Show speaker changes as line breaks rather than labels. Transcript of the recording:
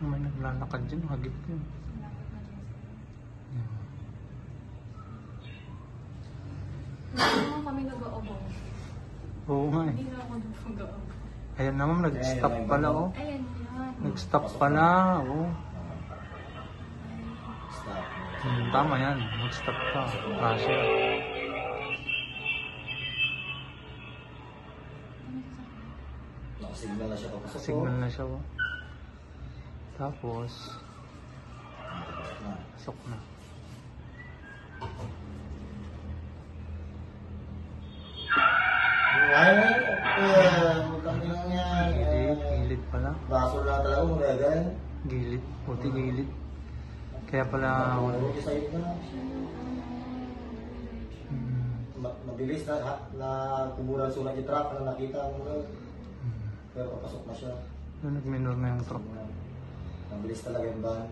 May naglalakad dyan, hagip yun.
Hindi naman kami nag-aabang.
Oo nga eh.
Hindi na ako nag-aabang.
Ayan naman, nag-stop pala oh.
Ayan yan.
Nag-stop pala, oh.
Stop.
Tama yan, mag-stop ka. Kasi,
Nakasignal na siya papasok.
signal na siya oh. Tapos,
Na.
pasok na.
Ay, kami lang yan.
Gilid pala.
Baso na talaga, mulagan.
Gilid, puti gilid. Kaya pala,
Mabilis sa na. Mabilis na kuburan sulat yung truck na nakita mo na. Pero papasok na siya.
nagminor na yung truck.
Mabilis talaga yung van.